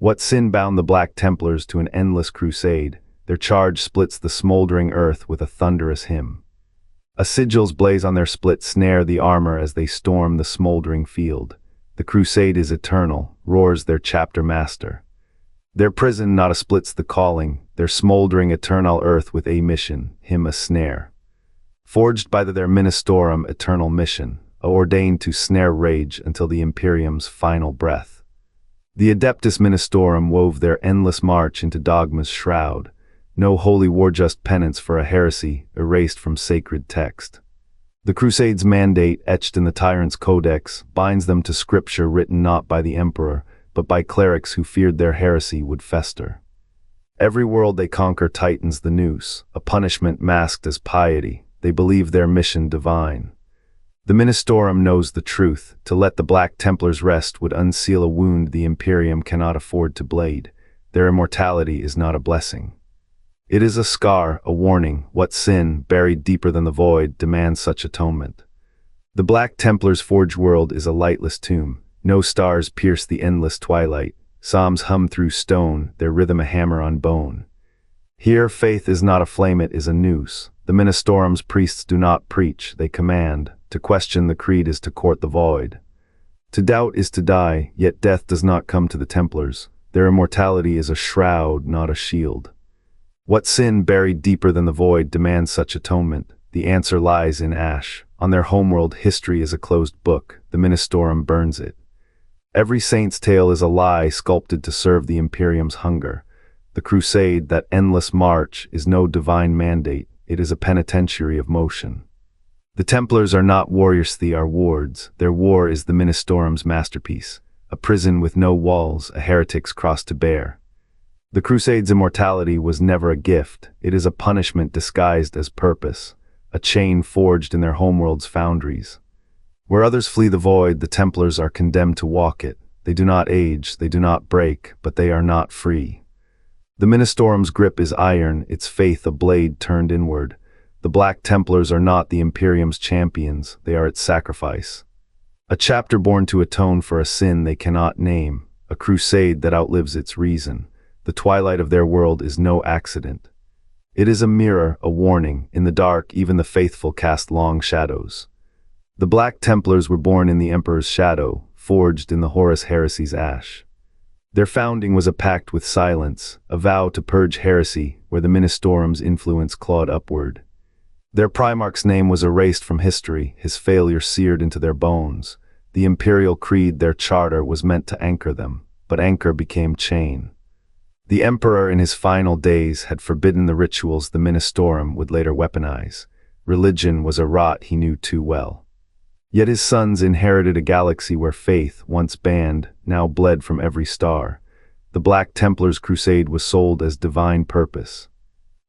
What sin bound the Black Templars to an endless crusade? Their charge splits the smoldering earth with a thunderous hymn. Sigils blaze on their split snare the armor as they storm the smoldering field. The crusade is eternal, roars their chapter master. Their prison not a splits the calling, their smoldering eternal earth with a mission, him a snare. Forged by their Ministorum eternal mission, ordained to snare rage until the Imperium's final breath. The Adeptus Ministorum wove their endless march into dogma's shroud, no holy war-just penance for a heresy erased from sacred text. The Crusade's mandate, etched in the tyrant's Codex, binds them to scripture written not by the emperor, but by clerics who feared their heresy would fester. Every world they conquer tightens the noose, a punishment masked as piety. They believe their mission divine. The Ministorum knows the truth. To let the Black Templars rest would unseal a wound the Imperium cannot afford to blade. Their immortality is not a blessing. It is a scar, a warning. What sin, buried deeper than the void, demands such atonement? The Black Templars' forged world is a lightless tomb. No stars pierce the endless twilight. Psalms hum through stone, their rhythm a hammer on bone. Here faith is not a flame, it is a noose. The Ministorum's priests do not preach, they command. To question the creed is to court the void. To doubt is to die, yet death does not come to the Templars. Their immortality is a shroud, not a shield. What sin buried deeper than the void demands such atonement? The answer lies in ash. On their homeworld, history is a closed book. The Ministorum burns it. Every saint's tale is a lie sculpted to serve the Imperium's hunger. The crusade, that endless march, is no divine mandate. It is a penitentiary of motion. The Templars are not warriors, they are wards. Their war is the Ministorum's masterpiece. A prison with no walls, a heretic's cross to bear. The Crusade's immortality was never a gift. It is a punishment disguised as purpose, a chain forged in their homeworld's foundries. Where others flee the void, the Templars are condemned to walk it. They do not age, they do not break, but they are not free. The Ministorum's grip is iron, its faith a blade turned inward. The Black Templars are not the Imperium's champions, they are its sacrifice. A chapter born to atone for a sin they cannot name, a crusade that outlives its reason. The twilight of their world is no accident. It is a mirror, a warning. In the dark, even the faithful cast long shadows. The Black Templars were born in the Emperor's shadow, forged in the Horus Heresy's ash. Their founding was a pact with silence, a vow to purge heresy, where the Ministorum's influence clawed upward. Their Primarch's name was erased from history, his failure seared into their bones. The imperial creed, their charter, was meant to anchor them, but anchor became chain. The Emperor in his final days had forbidden the rituals the Ministorum would later weaponize. Religion was a rot he knew too well. Yet his sons inherited a galaxy where faith, once banned, now bled from every star. The Black Templars' crusade was sold as divine purpose.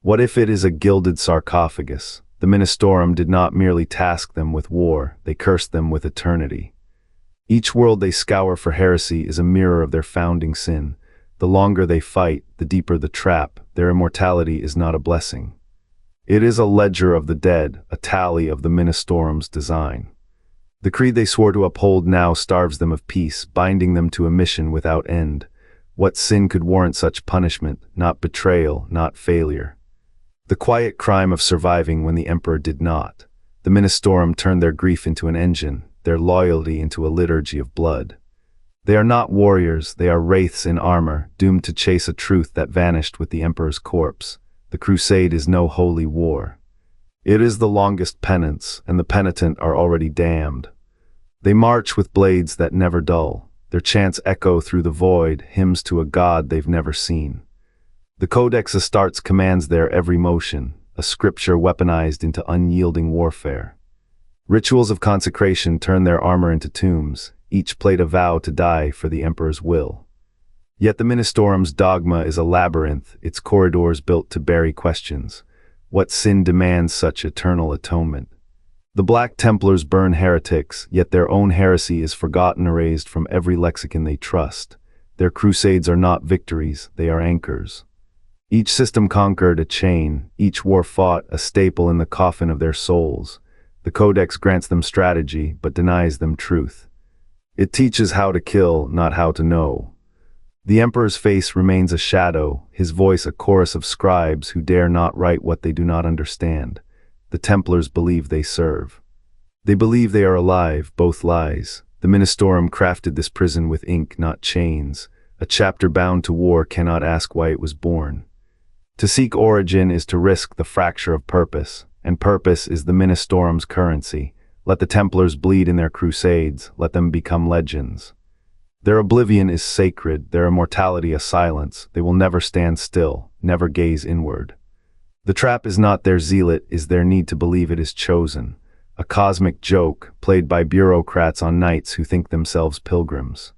What if it is a gilded sarcophagus? The Ministorum did not merely task them with war, they cursed them with eternity. Each world they scour for heresy is a mirror of their founding sin. The longer they fight, the deeper the trap. Their immortality is not a blessing. It is a ledger of the dead, a tally of the Ministorum's design. The creed they swore to uphold now starves them of peace, binding them to a mission without end. What sin could warrant such punishment? Not betrayal, not failure. The quiet crime of surviving when the Emperor did not. The Ministorum turned their grief into an engine, their loyalty into a liturgy of blood. They are not warriors, they are wraiths in armor, doomed to chase a truth that vanished with the Emperor's corpse. The crusade is no holy war. It is the longest penance, and the penitent are already damned. They march with blades that never dull. Their chants echo through the void, hymns to a god they've never seen. The Codex Astartes commands their every motion, a scripture weaponized into unyielding warfare. Rituals of consecration turn their armor into tombs, each plate a vow to die for the Emperor's will. Yet the Ministorum's dogma is a labyrinth, its corridors built to bury questions. What sin demands such eternal atonement? The Black Templars burn heretics, yet their own heresy is forgotten, erased from every lexicon they trust. Their crusades are not victories, they are anchors. Each system conquered, a chain, each war fought, a staple in the coffin of their souls. The Codex grants them strategy, but denies them truth. It teaches how to kill, not how to know. The emperor's face remains a shadow, his voice a chorus of scribes who dare not write what they do not understand. The Templars believe they serve. They believe they are alive, both lies. The Ministorum crafted this prison with ink, not chains. A chapter bound to war cannot ask why it was born. To seek origin is to risk the fracture of purpose, and purpose is the Ministorum's currency. Let the Templars bleed in their crusades, let them become legends. Their oblivion is sacred, their immortality a silence. They will never stand still, never gaze inward. The trap is not their zealot, is their need to believe it is chosen. A cosmic joke, played by bureaucrats on knights who think themselves pilgrims.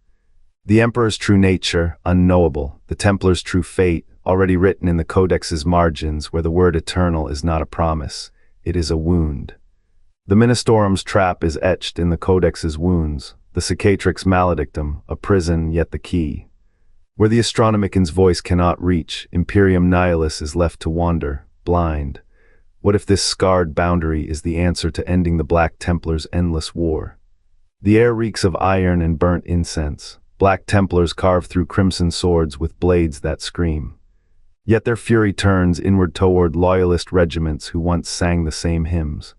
The Emperor's true nature, unknowable. The Templar's true fate, already written in the Codex's margins, where the word eternal is not a promise, it is a wound. The Ministorum's trap is etched in the Codex's wounds, the cicatrix maledictum, a prison yet the key. Where the astronomican's voice cannot reach, Imperium Nihilus is left to wander, blind. What if this scarred boundary is the answer to ending the Black Templars' endless war? The air reeks of iron and burnt incense. Black Templars carve through crimson swords with blades that scream. Yet their fury turns inward toward loyalist regiments who once sang the same hymns.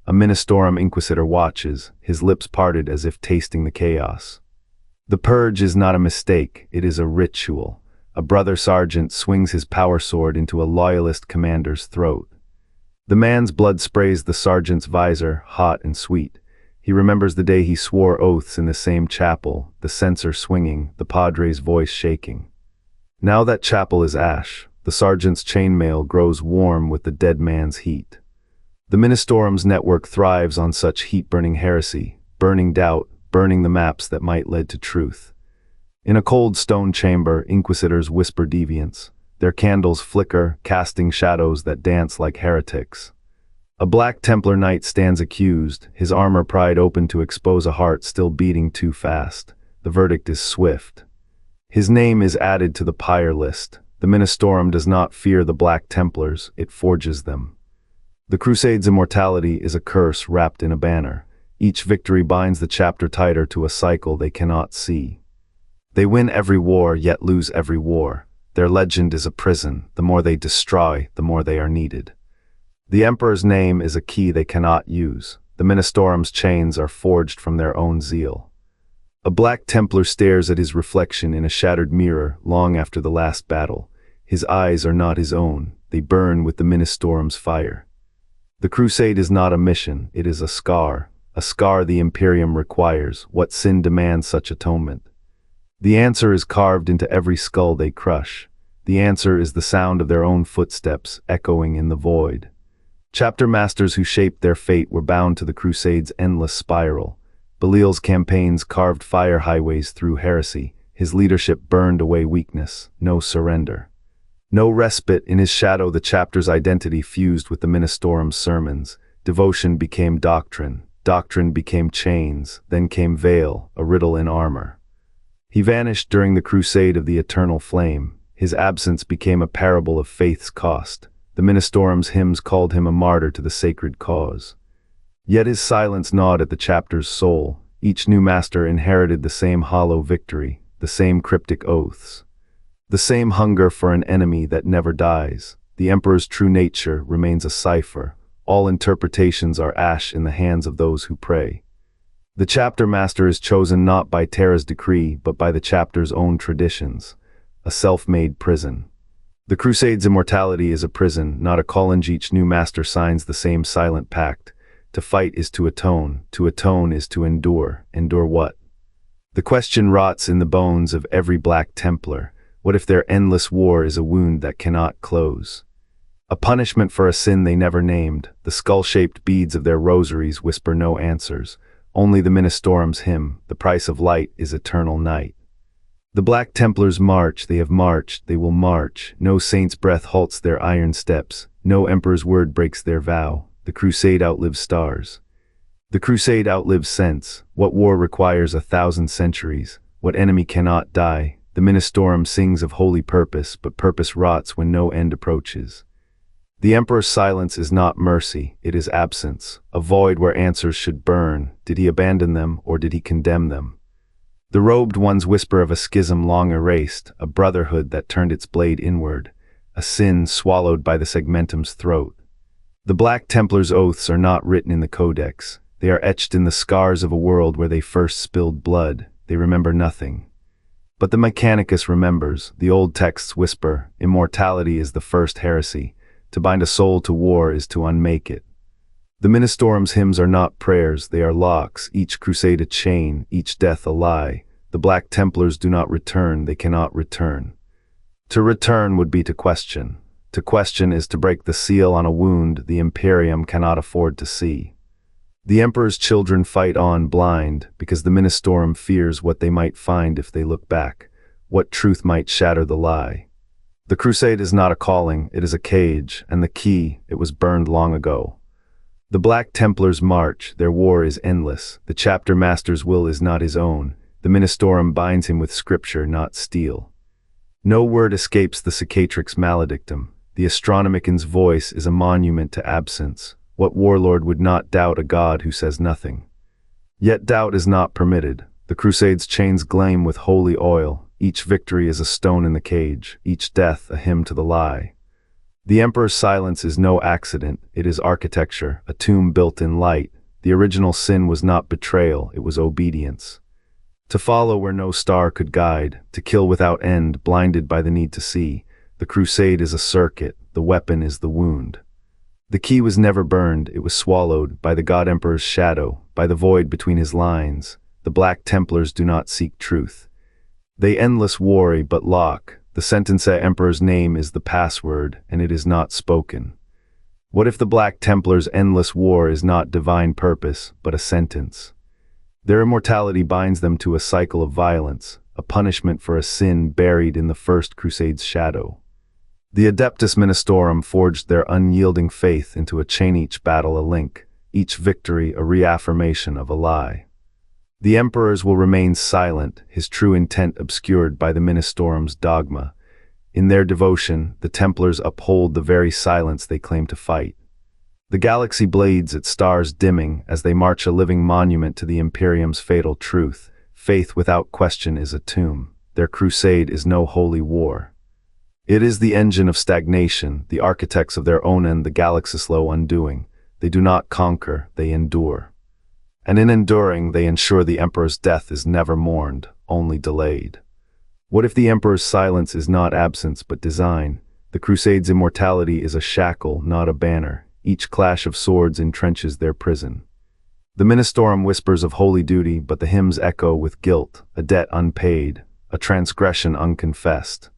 A Ministorum Inquisitor watches, his lips parted as if tasting the chaos. The purge is not a mistake, it is a ritual. A brother sergeant swings his power sword into a loyalist commander's throat. The man's blood sprays the sergeant's visor, hot and sweet. He remembers the day he swore oaths in the same chapel, the censer swinging, the padre's voice shaking. Now that chapel is ash, the sergeant's chainmail grows warm with the dead man's heat. The Ministorum's network thrives on such heat-burning heresy, burning doubt, burning the maps that might lead to truth. In a cold stone chamber, inquisitors whisper deviance. Their candles flicker, casting shadows that dance like heretics. A Black Templar knight stands accused, his armor pried open to expose a heart still beating too fast. The verdict is swift. His name is added to the pyre list. The Ministorum does not fear the Black Templars, it forges them. The Crusade's immortality is a curse wrapped in a banner. Each victory binds the chapter tighter to a cycle they cannot see. They win every war, yet lose every war. Their legend is a prison. The more they destroy, the more they are needed. The Emperor's name is a key they cannot use. The Ministorum's chains are forged from their own zeal. A Black Templar stares at his reflection in a shattered mirror long after the last battle. His eyes are not his own. They burn with the Ministorum's fire. The Crusade is not a mission, it is a scar the Imperium requires. What sin demands such atonement? The answer is carved into every skull they crush. The answer is the sound of their own footsteps echoing in the void. Chapter masters who shaped their fate were bound to the Crusade's endless spiral. Belial's campaigns carved fire highways through heresy. His leadership burned away weakness. No surrender. No respite. In his shadow, the chapter's identity fused with the Ministorum's sermons. Devotion became doctrine. Doctrine became chains. Then came veil, a riddle in armor. He vanished during the Crusade of the Eternal Flame. His absence became a parable of faith's cost. The Ministorum's hymns called him a martyr to the sacred cause. Yet his silence gnawed at the chapter's soul. Each new master inherited the same hollow victory, the same cryptic oaths, the same hunger for an enemy that never dies. The Emperor's true nature remains a cipher. All interpretations are ash in the hands of those who pray. The chapter master is chosen not by Terra's decree, but by the chapter's own traditions, a self-made prison. The Crusade's immortality is a prison, not a college. Each new master signs the same silent pact. To fight is to atone is to endure. Endure what? The question rots in the bones of every Black Templar. What if their endless war is a wound that cannot close? A punishment for a sin they never named. The skull-shaped beads of their rosaries whisper no answers. Only the Ministorum's hymn, the price of light is eternal night. The Black Templars march, they have marched, they will march. No saint's breath halts their iron steps. No emperor's word breaks their vow. The Crusade outlives stars. The Crusade outlives sense. What war requires 1,000 centuries? What enemy cannot die? The Ministorum sings of holy purpose, but purpose rots when no end approaches. The Emperor's silence is not mercy, it is absence, a void where answers should burn. Did he abandon them, or did he condemn them? The robed ones whisper of a schism long erased, a brotherhood that turned its blade inward, a sin swallowed by the segmentum's throat. The Black Templars' oaths are not written in the Codex. They are etched in the scars of a world where they first spilled blood. They remember nothing. But the Mechanicus remembers. The old texts whisper, immortality is the first heresy. To bind a soul to war is to unmake it. The Ministorum's hymns are not prayers, they are locks, each crusade a chain, each death a lie. The Black Templars do not return, they cannot return. To return would be to question. To question is to break the seal on a wound the Imperium cannot afford to see. The Emperor's children fight on blind, because the Ministorum fears what they might find if they look back, what truth might shatter the lie. The Crusade is not a calling, it is a cage, and the key, it was burned long ago. The Black Templars march, their war is endless, the chapter master's will is not his own, the Ministorum binds him with scripture, not steel. No word escapes the cicatrix maledictum. The astronomican's voice is a monument to absence. What warlord would not doubt a god who says nothing? Yet doubt is not permitted. The Crusade's chains gleam with holy oil. Each victory is a stone in the cage, each death a hymn to the lie. The Emperor's silence is no accident, it is architecture, a tomb built in light. The original sin was not betrayal, it was obedience. To follow where no star could guide, to kill without end, blinded by the need to see. The Crusade is a circuit, the weapon is the wound. The key was never burned, it was swallowed, by the God Emperor's shadow, by the void between his lines. The Black Templars do not seek truth. They endless worry but lock. The sentence Emperor's name is the password, and it is not spoken. What if the Black Templars' endless war is not divine purpose, but a sentence? Their immortality binds them to a cycle of violence, a punishment for a sin buried in the First Crusade's shadow. The Adeptus Ministorum forged their unyielding faith into a chain, each battle a link, each victory a reaffirmation of a lie. The emperors will remain silent, his true intent obscured by the Ministorum's dogma. In their devotion, the Templars uphold the very silence they claim to fight. The galaxy bleeds its stars dimming as they march, a living monument to the Imperium's fatal truth. Faith without question is a tomb. Their crusade is no holy war. It is the engine of stagnation, the architects of their own end, the galaxy's slow undoing. They do not conquer, they endure. And in enduring, they ensure the Emperor's death is never mourned, only delayed. What if the Emperor's silence is not absence but design? The Crusade's immortality is a shackle, not a banner. Each clash of swords entrenches their prison. The Ministorum whispers of holy duty, but the hymns echo with guilt, a debt unpaid, a transgression unconfessed.